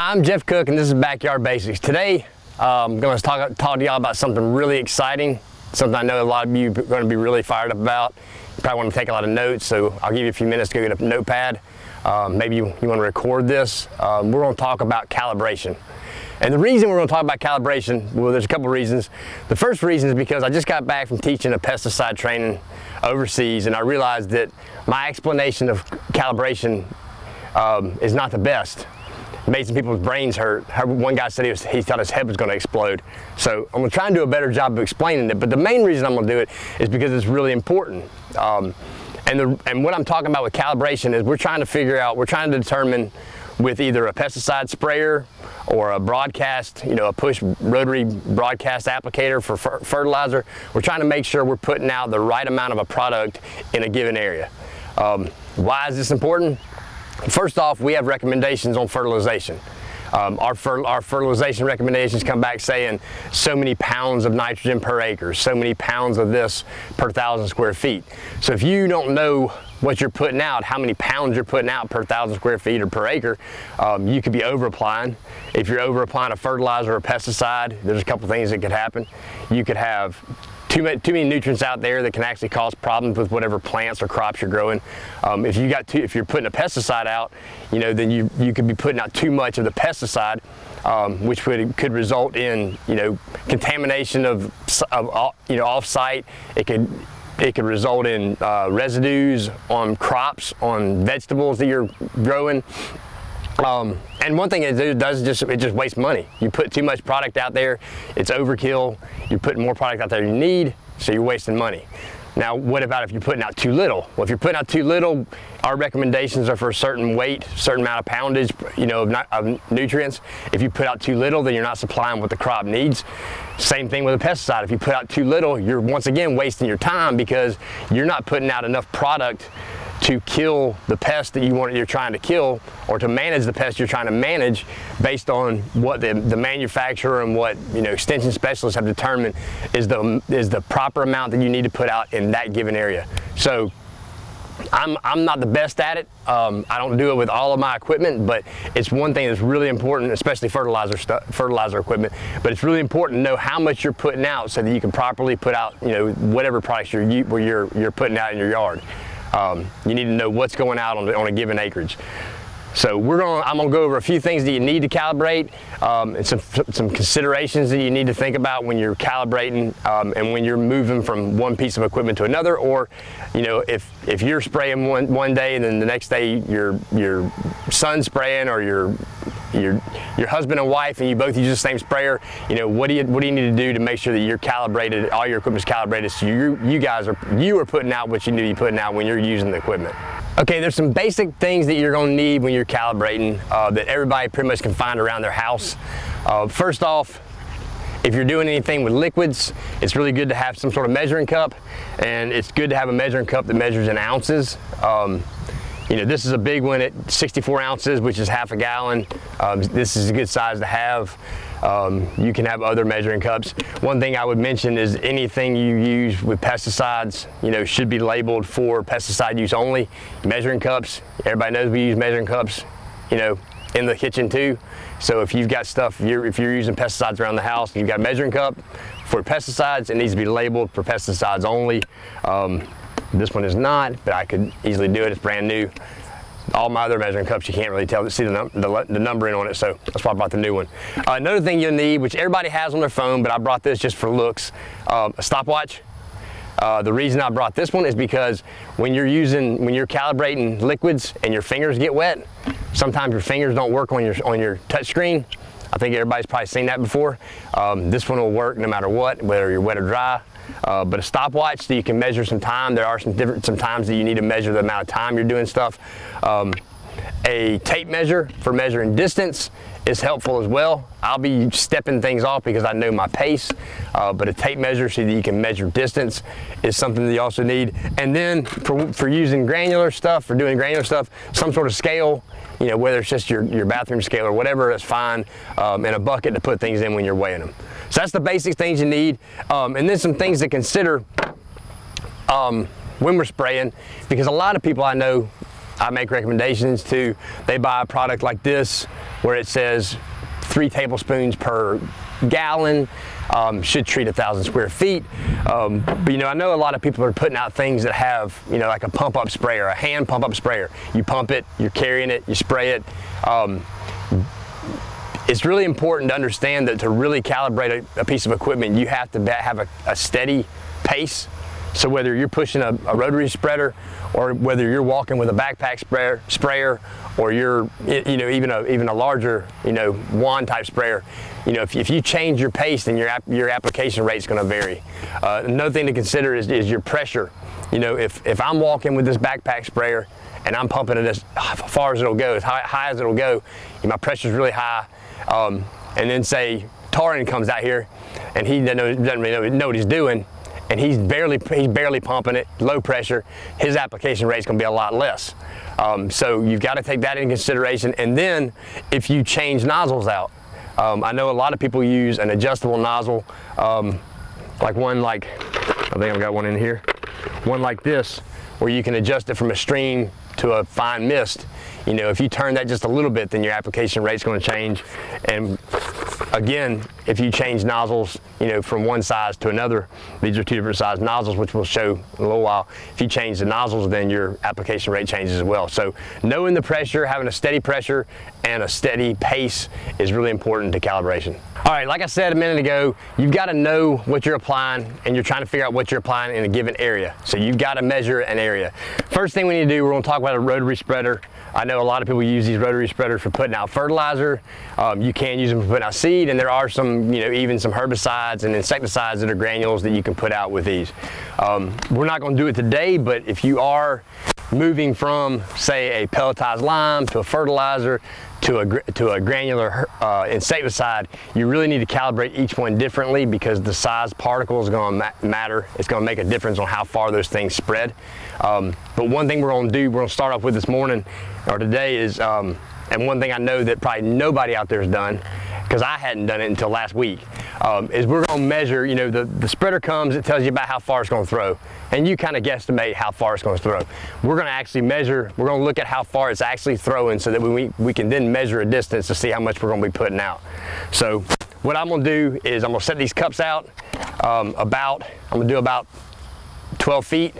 I'm Jeff Cook and this is Backyard Basics. Today I'm going to talk to y'all about something really exciting, something I know a lot of you are going to be really fired up about. You probably want to take a lot of notes, so I'll give you a few minutes to go get a notepad. Maybe you want to record this. We're going to talk about calibration. And the reason we're going to talk about calibration, well, there's a couple of reasons. The first reason is because I just got back from teaching a pesticide training overseas, and I realized that my explanation of calibration is not the best. It made some people's brains hurt. One guy said he thought his head was going to explode. So I'm going to try and do a better job of explaining it, but the main reason I'm going to do it is because it's really important. And what I'm talking about with calibration is we're trying to determine with either a pesticide sprayer or a broadcast, a push rotary broadcast applicator for fertilizer, we're trying to make sure we're putting out the right amount of a product in a given area. Why is this important? First off, we have recommendations on fertilization. Our fertilization recommendations come back saying so many pounds of nitrogen per acre, so many pounds of this per 1,000 square feet. So if you don't know what you're putting out, how many pounds you're putting out per 1,000 square feet or per acre, you could be over applying. If you're over applying a fertilizer or a pesticide, there's a couple things that could happen. You could have too many nutrients out there that can actually cause problems with whatever plants or crops you're growing. If you're putting a pesticide out, then you could be putting out too much of the pesticide, which could result in contamination of off-site. It could result in residues on crops, on vegetables that you're growing. And one thing it does is it just wastes money. You put too much product out there, it's overkill. You're putting more product out there than you need, so you're wasting money. Now, what about if you're putting out too little? Well, if you're putting out too little, our recommendations are for a certain weight, certain amount of poundage, of nutrients. If you put out too little, then you're not supplying what the crop needs. Same thing with a pesticide. If you put out too little, you're once again wasting your time because you're not putting out enough product to kill the pest that you're trying to kill, or to manage the pest you're trying to manage based on what the manufacturer and what extension specialists have determined is the proper amount that you need to put out in that given area. So I'm not the best at it. I don't do it with all of my equipment, but it's one thing that's really important, especially fertilizer equipment. But it's really important to know how much you're putting out so that you can properly put out whatever products you're putting out in your yard. You need to know what's going out on a given acreage. So I'm gonna go over a few things that you need to calibrate, and some considerations that you need to think about when you're calibrating, and when you're moving from one piece of equipment to another, or if you're spraying one day and then the next day your son's spraying, or your husband and wife and you both use the same sprayer, what do you need to do to make sure that you're calibrated, all your equipment's calibrated, so you are putting out what you need to be putting out when you're using the equipment. Okay, there's some basic things that you're going to need when you're calibrating that everybody pretty much can find around their house. First off, if you're doing anything with liquids, it's really good to have some sort of measuring cup, and it's good to have a measuring cup that measures in ounces. This is a big one at 64 ounces, which is half a gallon. This is a good size to have. You can have other measuring cups. One thing I would mention is anything you use with pesticides, should be labeled for pesticide use only. Measuring cups, everybody knows we use measuring cups, in the kitchen too. So if you've got stuff, if you're using pesticides around the house, and you've got a measuring cup for pesticides, it needs to be labeled for pesticides only. This one is not, but I could easily do it. It's brand new. All my other measuring cups, you can't really see the numbering on it, so that's why I brought the new one. Another thing you'll need, which everybody has on their phone, but I brought this just for looks, a stopwatch. The reason I brought this one is because when you're calibrating liquids and your fingers get wet, sometimes your fingers don't work on your touch screen. I think everybody's probably seen that before. This one will work no matter what, whether you're wet or dry. But a stopwatch, so you can measure some time. There are some times that you need to measure the amount of time you're doing stuff. A tape measure for measuring distance is helpful as well. I'll be stepping things off because I know my pace, but a tape measure so that you can measure distance is something that you also need. And then for using granular stuff, for doing granular stuff, some sort of scale, whether it's just your bathroom scale or whatever, is fine, and a bucket to put things in when you're weighing them. So that's the basic things you need. And then some things to consider when we're spraying, because a lot of people I know I make recommendations to, they buy a product like this where it says 3 tablespoons per gallon, should treat 1,000 square feet. But I know a lot of people are putting out things that have, like a pump up sprayer, a hand pump up sprayer. You pump it, you're carrying it, you spray it. It's really important to understand that to really calibrate a piece of equipment, you have to have a steady pace. So whether you're pushing a rotary spreader, or whether you're walking with a backpack sprayer, or you're even a larger wand type sprayer, if you change your pace, then your application rate is going to vary. Another thing to consider is your pressure. If I'm walking with this backpack sprayer and I'm pumping it as far as it'll go, as high as it'll go, my pressure's really high, and then say Torren comes out here and he doesn't really know what he's doing, and he's barely pumping it, low pressure, his application rate is going to be a lot less. So you've got to take that into consideration. And then if you change nozzles out, I know a lot of people use an adjustable nozzle, like one I think I've got one in here, one like this, where you can adjust it from a stream to a fine mist. If you turn that just a little bit, then your application rate's going to change. And again, if you change nozzles, from one size to another, these are 2 different size nozzles, which we'll show in a little while. If you change the nozzles, then your application rate changes as well. So knowing the pressure, having a steady pressure and a steady pace is really important to calibration. All right, like I said a minute ago, you've got to know what you're applying, and you're trying to figure out what you're applying in a given area. So you've got to measure an area. First thing we need to do, we're going to talk about a rotary spreader. I know a lot of people use these rotary spreaders for putting out fertilizer. You can use them for putting out seed, and there are some, even some herbicides and insecticides that are granules that you can put out with these. We're not going to do it today, but if you are moving from, say, a pelletized lime to a fertilizer to a granular insecticide, you really need to calibrate each one differently, because the size particle is going to matter. It's going to make a difference on how far those things spread. But one thing we're going to do, we're going to start off with this morning or today is, and one thing I know that probably nobody out there has done, because I hadn't done it until last week, is we're going to measure, the spreader comes, it tells you about how far it's going to throw, and you kind of guesstimate how far it's going to throw. We're going to actually measure, we're going to look at how far it's actually throwing, so that we can then measure a distance to see how much we're going to be putting out. So what I'm going to do is I'm going to set these cups out I'm going to do about 12 feet,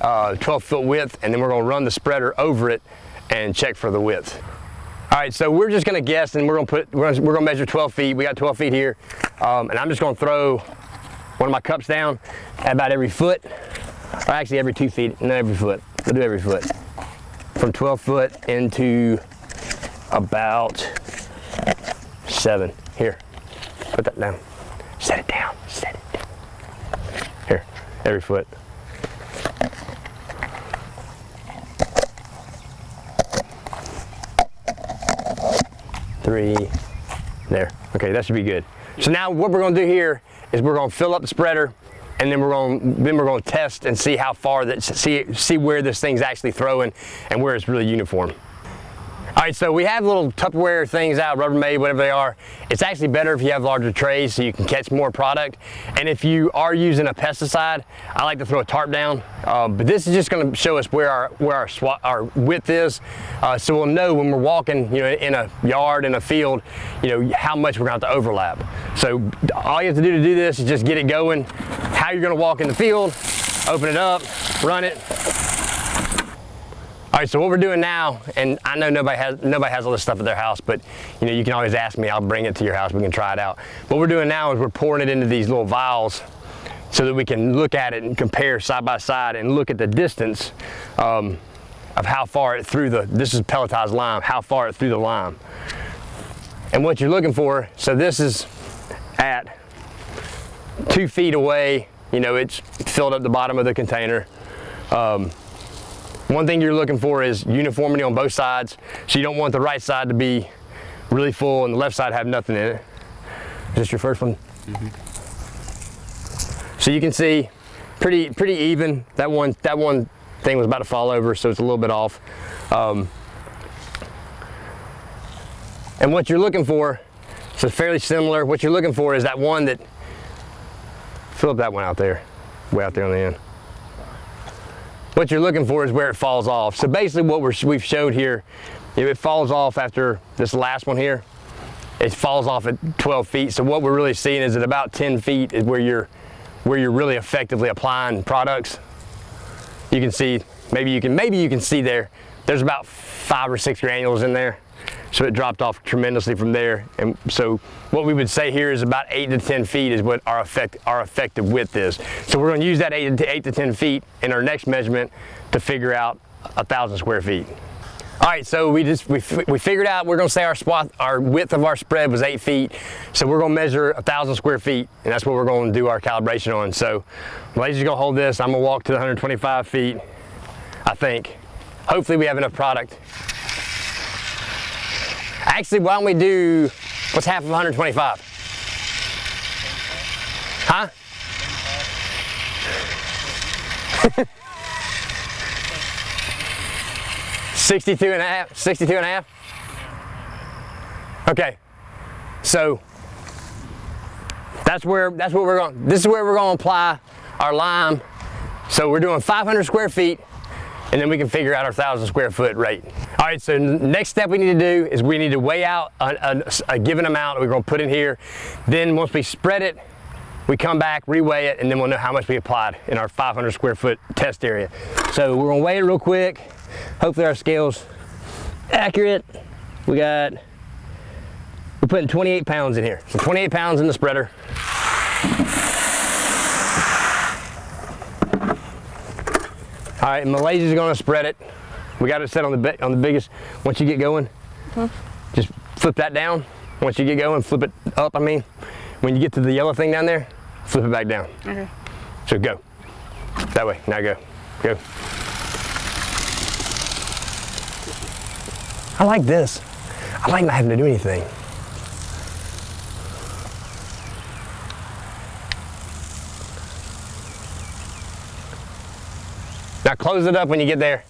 12-foot width, and then we're going to run the spreader over it and check for the width. All right, so we're just going to guess, and we're going to measure 12 feet. We got 12 feet here, and I'm just going to throw one of my cups down at about every foot, or actually every 2 feet, not every foot. We'll do every foot. From 12 foot into about 7. Here, put that down. Set it down, set it down. Here, every foot. Three, there. Okay, that should be good. So now what we're going to do here is we're going to fill up the spreader, and then we're going to test and see how far that see where this thing's actually throwing and where it's really uniform. All right, so we have little Tupperware things out, Rubbermaid, whatever they are. It's actually better if you have larger trays so you can catch more product. And if you are using a pesticide, I like to throw a tarp down. But this is just going to show us where our width is, so we'll know when we're walking, in a yard, in a field, how much we're going to have to overlap. So all you have to do this is just get it going. How you're going to walk in the field, open it up, run it. All right, so what we're doing now, and I know nobody has all this stuff at their house, but you can always ask me, I'll bring it to your house, we can try it out. What we're doing now is we're pouring it into these little vials so that we can look at it and compare side by side and look at the distance of how far it threw this is pelletized lime, how far it threw the lime. And what you're looking for, so this is at 2 feet away, it's filled up the bottom of the container. One thing you're looking for is uniformity on both sides. So you don't want the right side to be really full and the left side have nothing in it. Is this your first one? Mm-hmm. So you can see pretty even. That one thing was about to fall over, so it's a little bit off. And what you're looking for, so fairly similar. What you're looking for is that one that, fill up that one out there, way out there on the end. what you're looking for is where it falls off. So basically what we've showed here, if it falls off after this last one here, it falls off at 12 feet. So what we're really seeing is at about 10 feet is where you're really effectively applying products. You can see, maybe you can see there's about 5 or 6 granules in there. So it dropped off tremendously from there. And so what we would say here is about 8 to 10 feet is what our effective width is. So we're going to use that 8 to 10 feet in our next measurement to figure out 1,000 square feet. All right, so we figured out we're going to say our width of our spread was 8 feet. So we're going to measure 1,000 square feet, and that's what we're going to do our calibration on. So Lazy's going to hold this. I'm going to walk to the 125 feet, I think. Hopefully we have enough product. Actually, why don't we do, what's half of 125? Huh? $62 and a half, 62 and a half? Okay, so this is where we're going to apply our lime. So we're doing 500 square feet, and then we can figure out our 1,000 square foot rate. All right, so next step we need to do is we need to weigh out a given amount that we're going to put in here. Then once we spread it, we come back, reweigh it, and then we'll know how much we applied in our 500 square foot test area. So we're going to weigh it real quick. Hopefully our scale's accurate. We're putting 28 pounds in here. So 28 pounds in the spreader. All right, and Malaysia's gonna spread it. We got it set on the biggest. Once you get going, just flip that down. Once you get going, flip it up, I mean. When you get to the yellow thing down there, flip it back down. Okay. So go. That way, now go. Go. I like this. I like not having to do anything. Now close it up when you get there.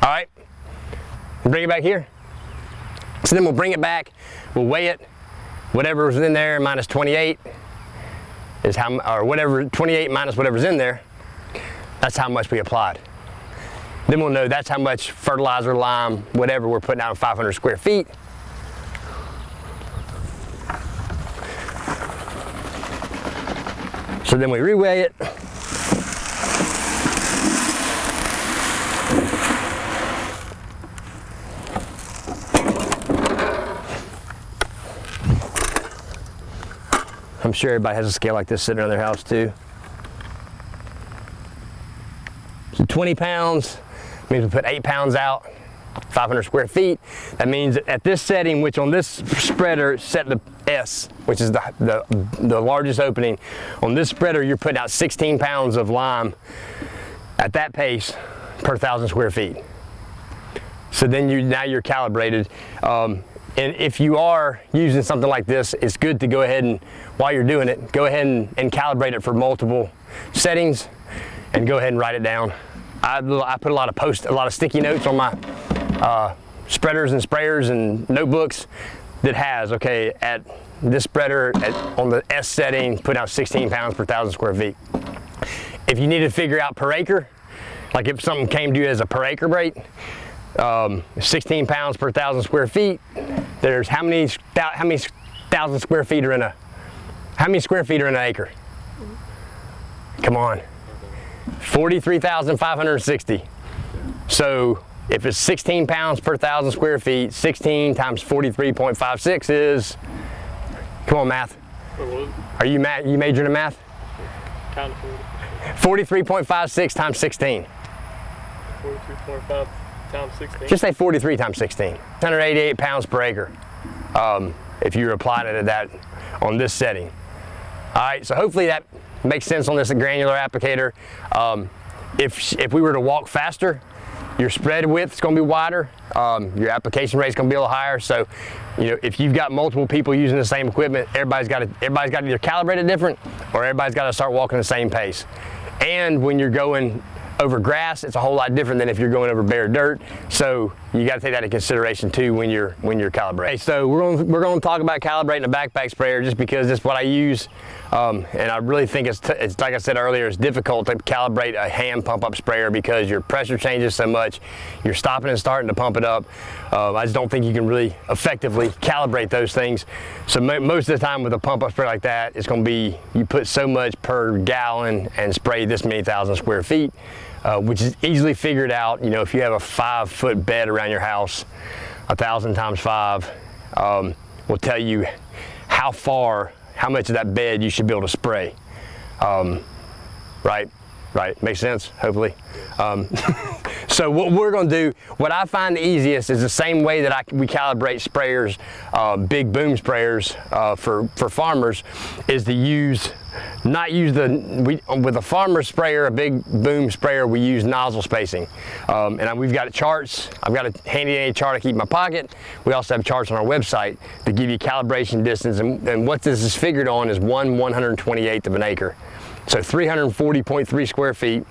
All right, bring it back here. So then we'll bring it back, we'll weigh it. Whatever's in there minus 28 is how, or whatever, 28 minus whatever's in there, that's how much we applied. Then we'll know that's how much fertilizer, lime, whatever we're putting out in 500 square feet. So then we reweigh it. I'm sure everybody has a scale like this sitting around their house too. So 20 pounds means we put 8 pounds out, 500 square feet. That means at this setting, which on this spreader set the S, which is the largest opening, on this spreader you're putting out 16 pounds of lime at that pace per 1,000 square feet. So then now you're calibrated. And if you are using something like this, it's good to go ahead and, while you're doing it, go ahead and calibrate it for multiple settings and go ahead and write it down. I put a lot of sticky notes on my spreaders and sprayers and notebooks that has, okay, at this spreader on the S setting, put out 16 pounds per 1,000 square feet. If you need to figure out per acre, like if something came to you as a per acre rate, 16 pounds per 1,000 square feet, there's how many 1,000 square feet are in how many square feet are in an acre? Come on. 43,560. So if it's 16 pounds per 1,000 square feet, 16 times 43.56 is, come on math. Are you majoring in math? 43.56 times 16. 43.5 times 16. Just say 43 times 16. 188 pounds per acre if you're applying it at that on this setting. All right, so hopefully that makes sense on this granular applicator. If we were to walk faster, your spread width is going to be wider. Your application rate is going to be a little higher. So, you know, if you've got multiple people using the same equipment, everybody's got to either calibrate it different, or everybody's got to start walking the same pace. And when you're going over grass, it's a whole lot different than if you're going over bare dirt. So you got to take that into consideration too when you're calibrating. Okay, so we're going to talk about calibrating a backpack sprayer just because it's what I use, and I really think it's like I said earlier, it's difficult to calibrate a hand pump up sprayer because your pressure changes so much. You're stopping and starting to pump it up. I just don't think you can really effectively calibrate those things. So most of the time with a pump up sprayer like that, it's going to be you put so much per gallon and spray this many thousand square feet. Which is easily figured out. You know, if you have a 5-foot bed around your house, 1,000 times 5 will tell you how much of that bed you should be able to spray. Right? Makes sense, hopefully. So what we're going to do, what I find the easiest is the same way that we calibrate sprayers, big boom sprayers for farmers, is to with a farmer sprayer, a big boom sprayer, we use nozzle spacing. And we've got charts. I've got a handy dandy chart I keep in my pocket. We also have charts on our website to give you calibration distance. And what this is figured on is 1/128th of an acre. So 340.3 square feet.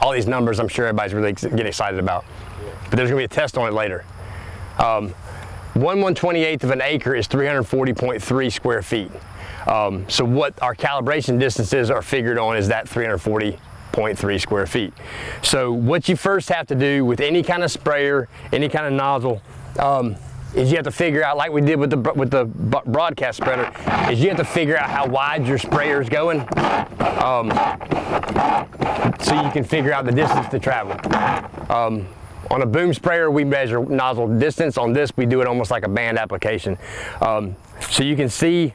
All these numbers I'm sure everybody's really getting excited about. But there's gonna be a test on it later. 1/128th of an acre is 340.3 square feet. So what our calibration distances are figured on is that 340.3 square feet. So what you first have to do with any kind of sprayer, any kind of nozzle, is you have to figure out, like we did with the broadcast spreader, is you have to figure out how wide your sprayer is going, so you can figure out the distance to travel. On a boom sprayer, we measure nozzle distance. On this, we do it almost like a band application. So you can see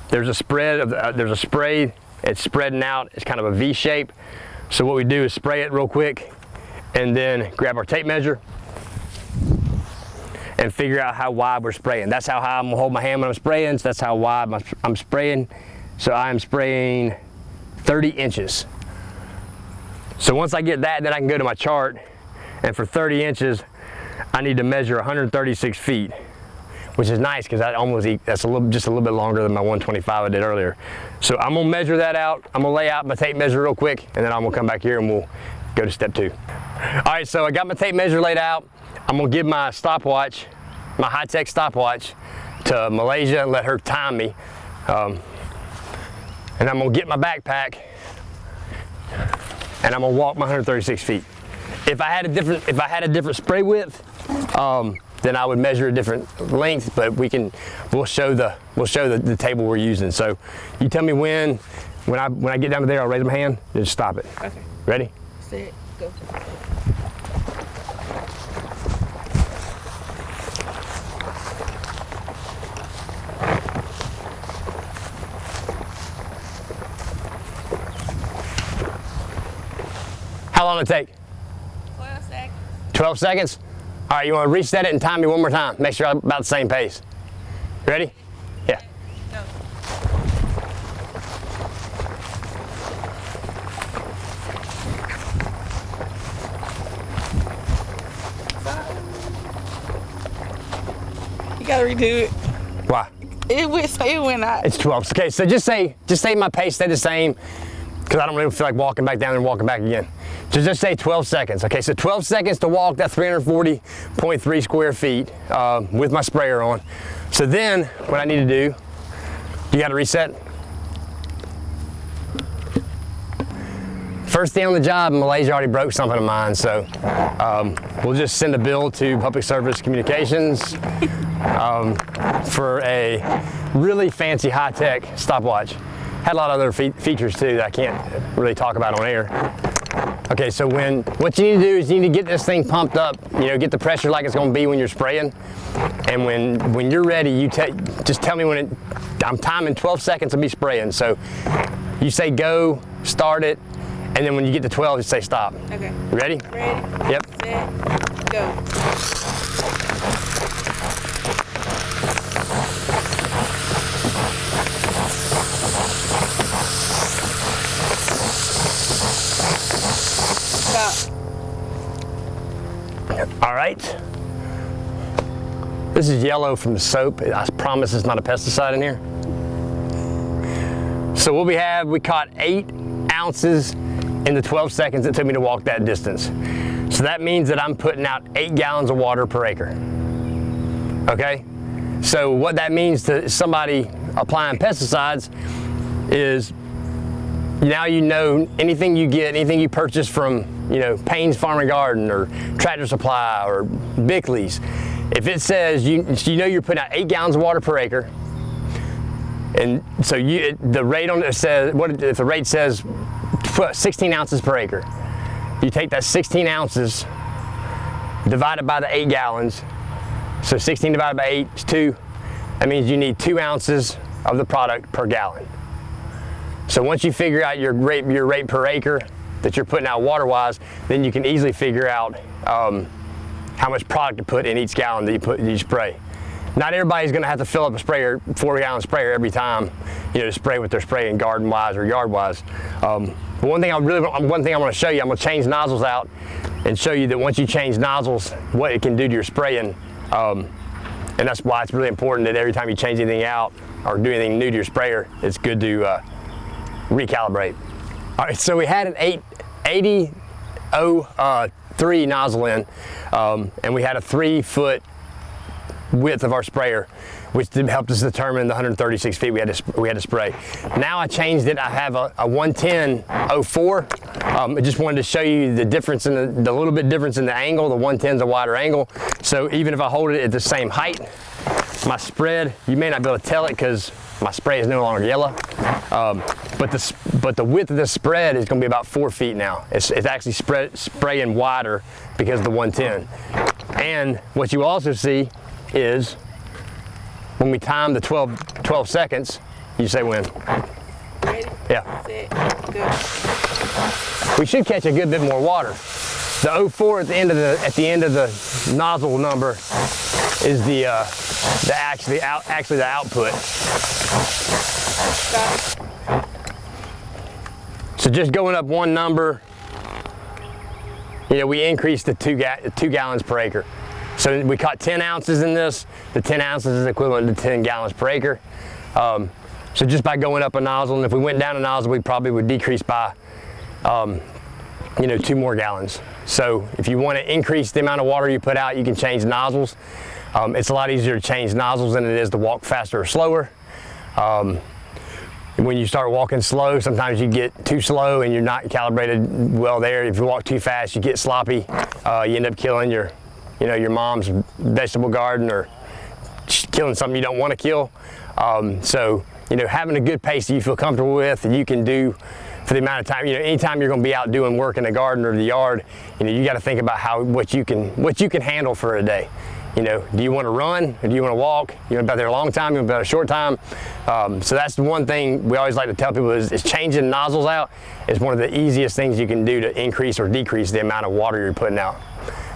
there's a spray. It's spreading out. It's kind of a V shape. So what we do is spray it real quick, and then grab our tape measure and figure out how wide we're spraying. That's how high I'm gonna hold my hand when I'm spraying. So that's how wide I'm spraying. So I'm spraying 30 inches. So once I get that, then I can go to my chart, and for 30 inches, I need to measure 136 feet, which is nice because that's just a little bit longer than my 125 I did earlier. So I'm gonna measure that out. I'm gonna lay out my tape measure real quick, and then I'm gonna come back here and we'll go to step 2. All right, so I got my tape measure laid out. I'm gonna give my stopwatch, my high-tech stopwatch, to Malaysia and let her time me. And I'm gonna get my backpack and I'm gonna walk my 136 feet. If I had a different spray width, then I would measure a different length, but we'll show the table we're using. So you tell me when I get down to there, I'll raise my hand and just stop it. Okay. Ready? Set, go. How long did it take? 12 seconds. 12 seconds? All right, you want to reset it and time me one more time. Make sure I'm about the same pace. Ready? Yeah. Go. You gotta redo it. Why? It went out. It's 12. Okay, so just say my pace stay the same, because I don't really feel like walking back down and walking back again. So just say 12 seconds. Okay, so 12 seconds to walk that 340.3 square feet with my sprayer on. So then what I need to do, you got to reset. First day on the job, Malaysia already broke something of mine, so we'll just send a bill to Public Service Communications for a really fancy high-tech stopwatch. Had a lot of other features too that I can't really talk about on air. Okay, so what you need to do is you need to get this thing pumped up, get the pressure like it's gonna be when you're spraying. And when you're ready, just tell me when I'm timing 12 seconds to be spraying. So you say go, start it, and then when you get to 12, just say stop. Okay. Ready? Ready. Yep. Set, go. Stop. All right. This is yellow from the soap. I promise it's not a pesticide in here. So what we caught 8 ounces in the 12 seconds it took me to walk that distance. So that means that I'm putting out 8 gallons of water per acre. Okay? So what that means to somebody applying pesticides is now you know anything you get, anything you purchase from, you know, Payne's Farm and Garden or Tractor Supply or Bickley's, if it says, you know you're putting out 8 gallons of water per acre, and so the rate on it says, what if the rate says 16 ounces per acre, you take that 16 ounces divided by the 8 gallons, so 16 divided by 8 is 2, that means you need 2 ounces of the product per gallon. So once you figure out your rate per acre that you're putting out water-wise, then you can easily figure out how much product to put in each gallon that you spray. Not everybody's going to have to fill up a sprayer, 4-gallon sprayer every time, you know, to spray what they're spraying garden-wise or yard-wise. But one thing I want to show you, I'm going to change nozzles out and show you that once you change nozzles, what it can do to your spraying. And that's why it's really important that every time you change anything out or do anything new to your sprayer, it's good to recalibrate. All right, so we had an 8003 nozzle in, and we had a 3-foot width of our sprayer, which helped us determine the 136 feet we had to spray. Now I changed it. I have a 110-04. I just wanted to show you the difference in the little bit difference in the angle. The 110 is a wider angle, so even if I hold it at the same height, my spread, you may not be able to tell it because my spray is no longer yellow, but the width of the spread is going to be about 4 feet now. It's actually spraying wider because of the 110. And what you also see is when we time the 12 seconds, you say when. Ready? Yeah. Set, go. We should catch a good bit more water. The 04 at the end of the nozzle number is actually the output. Got it. So just going up one number, you know, we increased to 2 gallons per acre. So we caught 10 ounces in this. The 10 ounces is equivalent to 10 gallons per acre. So just by going up a nozzle, and if we went down a nozzle, we probably would decrease by, you know, 2 more gallons. So if you want to increase the amount of water you put out, you can change nozzles. It's a lot easier to change nozzles than it is to walk faster or slower. When you start walking slow, sometimes you get too slow and you're not calibrated well there. If you walk too fast, you get sloppy. You end up killing your mom's vegetable garden or killing something you don't want to kill. So, you know, having a good pace that you feel comfortable with and you can do for the amount of time, you know, anytime you're going to be out doing work in the garden or the yard, you know, you got to think about what you can handle for a day. You know, do you want to run or do you want to walk? You want to be out there a long time, you want to be out a short time. So that's the one thing we always like to tell people is changing nozzles out is one of the easiest things you can do to increase or decrease the amount of water you're putting out.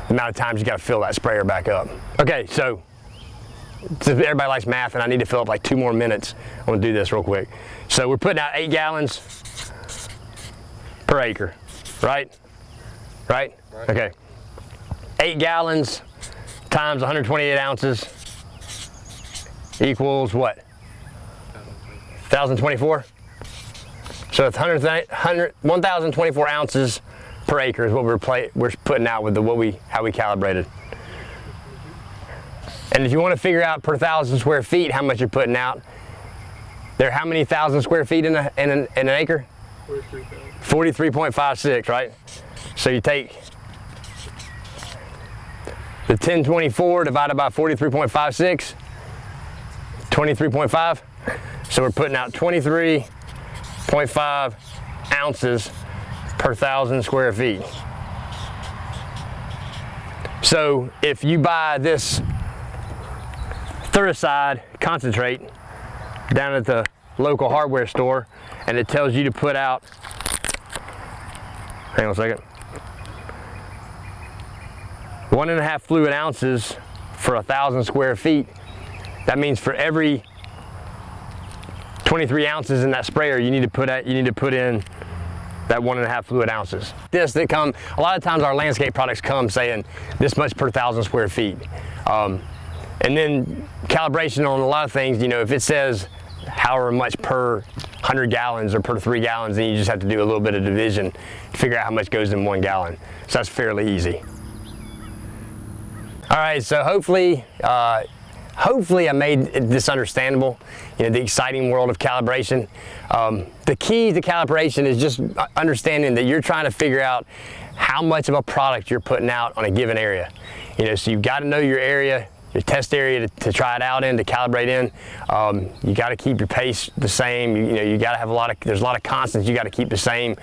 The amount of times you got to fill that sprayer back up. Okay, so everybody likes math and I need to fill up like 2 more minutes. I'm going to do this real quick. So we're putting out 8 gallons per acre, right? Right? Okay. 8 gallons times 128 ounces equals what? 1,024? So it's 1,024 ounces per acre is what we're putting out with how we calibrated. And if you want to figure out per 1,000 square feet how much you're putting out, there are how many thousand square feet in an acre? 43.56, right? So you take the 1024 divided by 43.56, 23.5. So we're putting out 23.5 ounces per 1,000 square feet. So if you buy this Thuricide concentrate down at the local hardware store and it tells you to put out, hang on a second, 1.5 fluid ounces for 1,000 square feet. That means for every 23 ounces in that sprayer, you need to put in that 1.5 fluid ounces. A lot of times our landscape products come saying this much per 1,000 square feet. And then calibration on a lot of things, you know, if it says however much per 100 gallons or per 3 gallons, then you just have to do a little bit of division to figure out how much goes in 1 gallon. So that's fairly easy. All right, so hopefully I made this understandable, the exciting world of calibration. The key to calibration is just understanding that you're trying to figure out how much of a product you're putting out on a given area. So you've got to know your area, your test area to try it out in, to calibrate in. You got to keep your pace the same. You got to have there's a lot of constants you got to keep the same.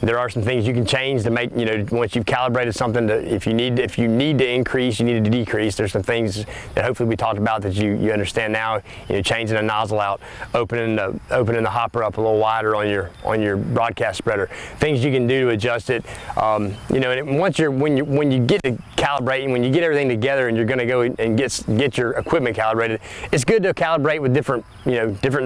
There are some things you can change to make, once you've calibrated something, if you need to increase, you need to decrease. There's some things that hopefully we talked about that you understand now. Changing a nozzle out, opening the hopper up a little wider on your broadcast spreader. Things you can do to adjust it. And when you get to calibrating, when you get everything together and you're going to go and get your equipment calibrated, it's good to calibrate with different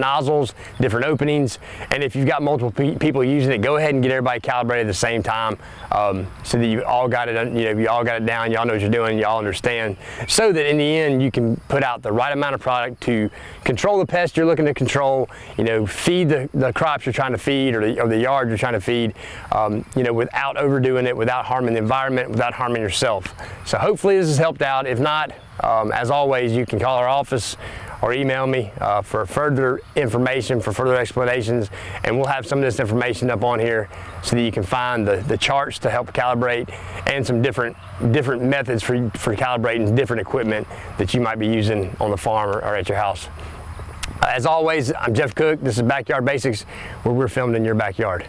nozzles, different openings. And if you've got multiple people using it, go ahead and get everybody calibrated at the same time, so that you all got it, you all got it down, y'all know what you're doing, y'all understand, so that in the end you can put out the right amount of product to control the pest you're looking to control, feed the crops you're trying to feed, or the yard you're trying to feed, without overdoing it, without harming the environment, without harming yourself. So hopefully this has helped out. If not, as always, you can call our office or email me for further information, for further explanations, and we'll have some of this information up on here so that you can find the charts to help calibrate, and some different methods for calibrating different equipment that you might be using on the farm or at your house. As always, I'm Jeff Cook. This is Backyard Basics, where we're filmed in your backyard.